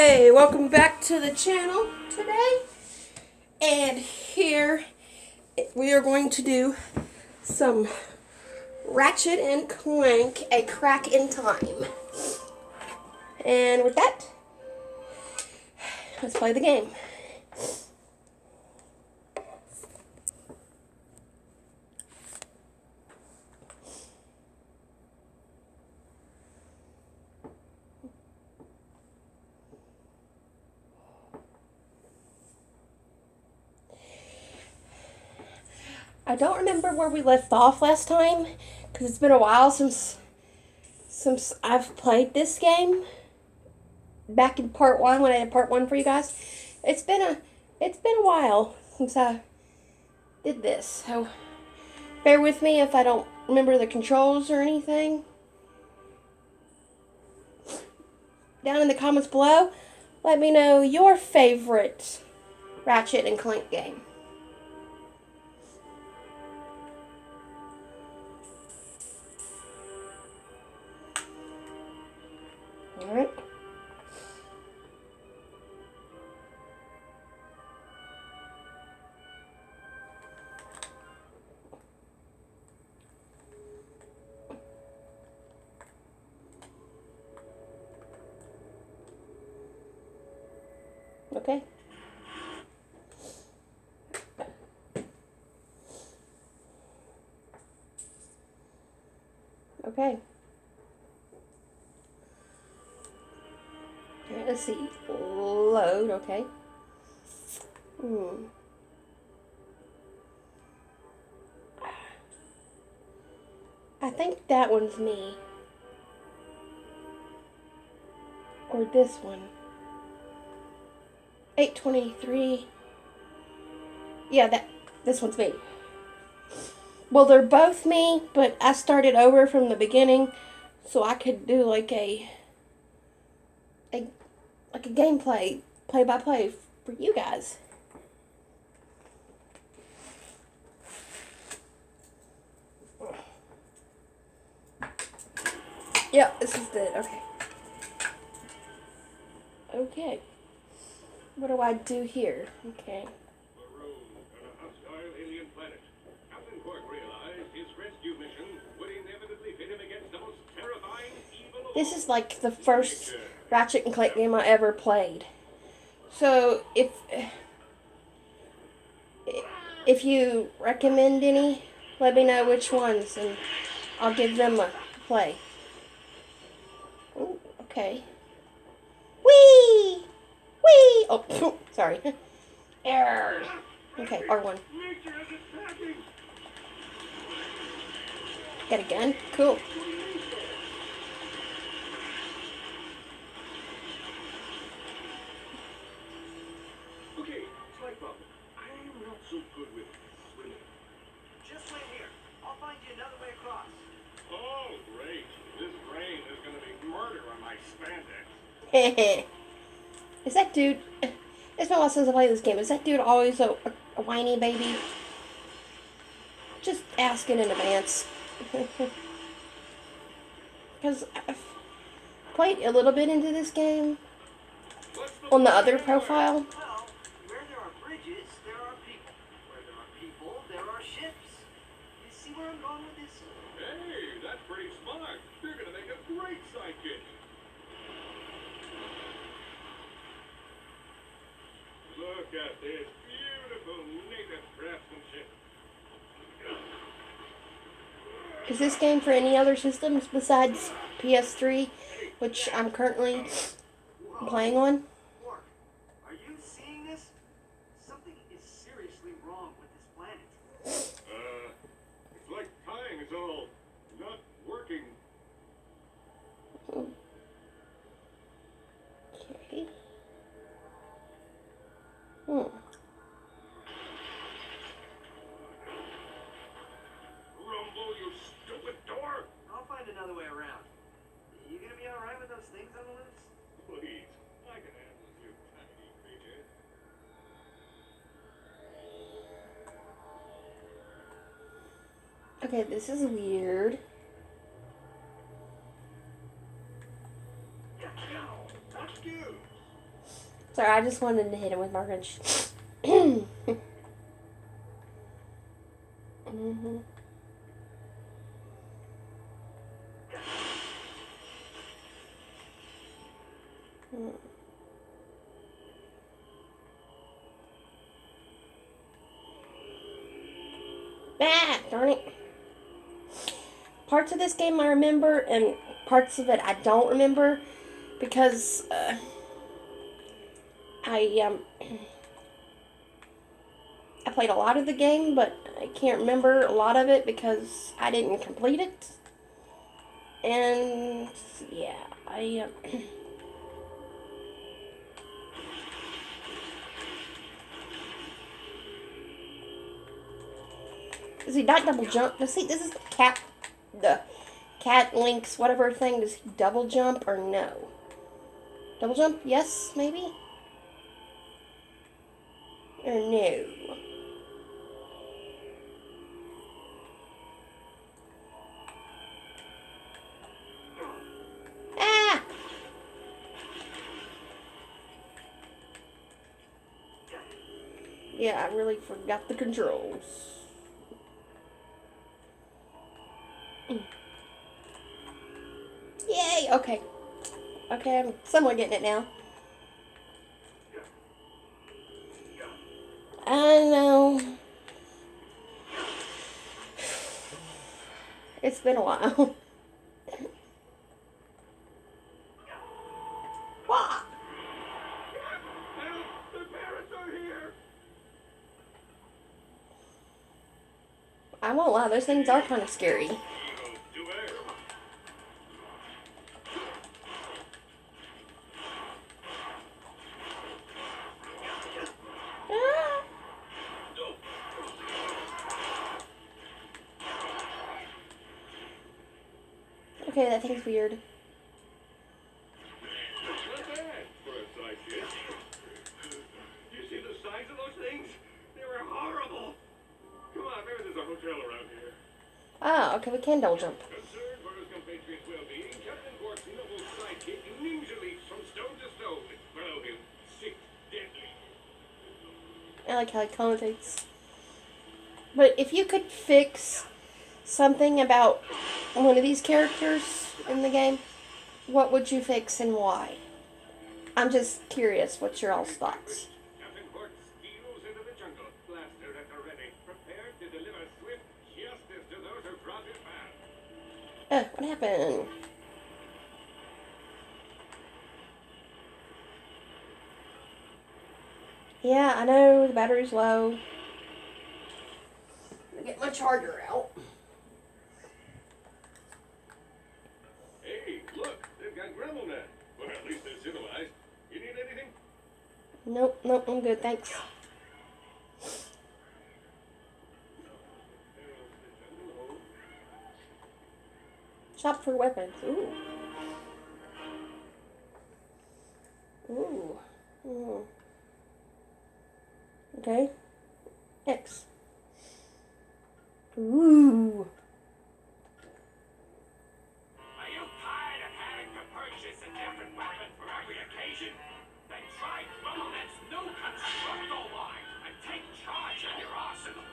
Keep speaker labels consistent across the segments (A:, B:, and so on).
A: Hey, welcome back to the channel today. And here we are going to do some Ratchet and Clank, a crack in time. And with that, let's play the game. I don't remember where we left off last time, because it's been a while since I've played this game. Back in part 1, when I had part 1 for you guys. It's been a while since I did this, so bear with me if I don't remember the controls or anything. Down in the comments below, let me know your favorite Ratchet and Clank game. Alright. Okay. Okay. Alright, let's see. Load, okay. I think that one's me. Or this one. 823. Yeah, this one's me. Well, they're both me, but I started over from the beginning so I could do like a gameplay, play-by-play for you guys. Yeah, this is the, okay. Okay. What do I do here? Okay. This is like the first Ratchet and Clank game I ever played. So if you recommend any, let me know which ones and I'll give them a play. Ooh, okay. Whee! Whee! Oh, sorry. Error. Okay, R1. Got a gun? Cool.
B: Okay, slight problem. I'm not so good with swimming. Just wait here. I'll find you another way across. Oh, great. This rain is going to be murder on my spandex.
A: Is that dude... It's been a while since I played this game. Is that dude always a whiny baby? Just asking in advance. Because I've played a little bit into this game on the other profile.
B: Well, where there are bridges, there are people. Where there are people, there are ships. You see where I'm going with this? Hey, that's pretty smart. You're going to make a great sidekick. Look at this beautiful native craftsmanship.
A: Is this game for any other systems besides PS3, which I'm currently playing on?
B: Mark, are you seeing this? Something is seriously wrong with this planet. It's like tying is all not working.
A: Okay.
B: Rumble, you stupid door! I'll find another way around. You gonna be alright with those things on the loose? Please, I can handle you, tiny creature.
A: Okay, this is weird.
B: What's new?
A: Sorry, I just wanted to hit him with my wrench. Mm-hmm. Ah, darn it. Parts of this game I remember, and parts of it I don't remember, because I I played a lot of the game, but I can't remember a lot of it because I didn't complete it. And yeah, see, not double jump. See, this is the cat links whatever thing. Does he double jump or no? Double jump? Yes, maybe. Or no? Ah! Yeah, I really forgot the controls. Yay! Okay. Okay, I'm somewhat getting it now. I know. It's been a while. Wah!
B: Help! The parents are here!
A: I won't lie, those things are kind of scary. Ah! Okay, that thing's weird.
B: Not bad for a sidekick. You see the size of those things? They were horrible. Come on, maybe there's a hotel around here.
A: Ah, okay, we can double jump.
B: Concerned for his compatriots' well-being, Captain Quark's noble sidekick ninja leaps from stone to stone. Follow him. 6 deadly.
A: I like how it commentates. But if you could fix something about one of these characters in the game, what would you fix and why? I'm just curious. What's your all's thoughts?
B: Captain Quark steals into the jungle, blaster at the ready, prepared to deliver swift justice to those who cross his path.
A: What happened? Yeah, I know the battery's low. Let me get my charger out.
B: Hey, look, they've got Gremlin now. Well, at least they're civilized. You need anything?
A: Nope, I'm good, thanks. Shop for weapons. Ooh. Ooh. Ooh. Okay. X. Ooh.
B: Are you tired of having to purchase a different weapon for every occasion? Then try Gremlin's new Constructo line and take charge of your arsenal.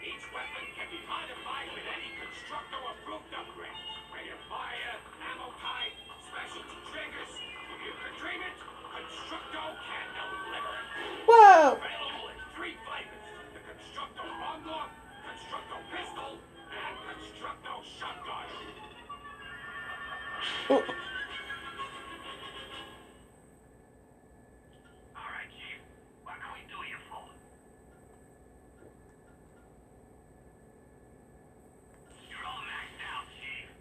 B: Each weapon can be modified with any Constructo-approved upgrade. Rate of fire, ammo type, specialty triggers. If you can dream it, Constructo can deliver it.
A: Whoa.
B: Available in 3 flavors. The Constructo Longlock, Constructo Pistol, and Constructo Shotgun.
A: Ooh.
B: All right, Chief. What can we do you for? You're all maxed out, Chief.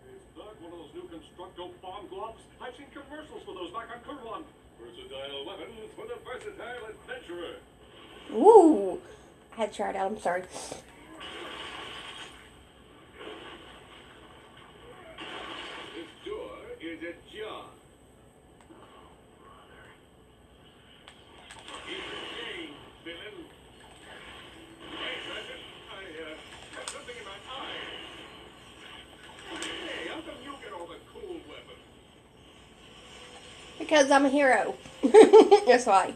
B: Is that one of those new Constructo bomb gloves? I've seen commercials for those back on Kurwan. Versatile weapons for the versatile adventurer.
A: Ooh. I had to try it out, I'm sorry.
B: This door is ajar. Keep it clean, villain. Hey, Ratchet, I have something in my eye. Hey, how come you get all the cool weapons?
A: Because I'm a hero. That's why.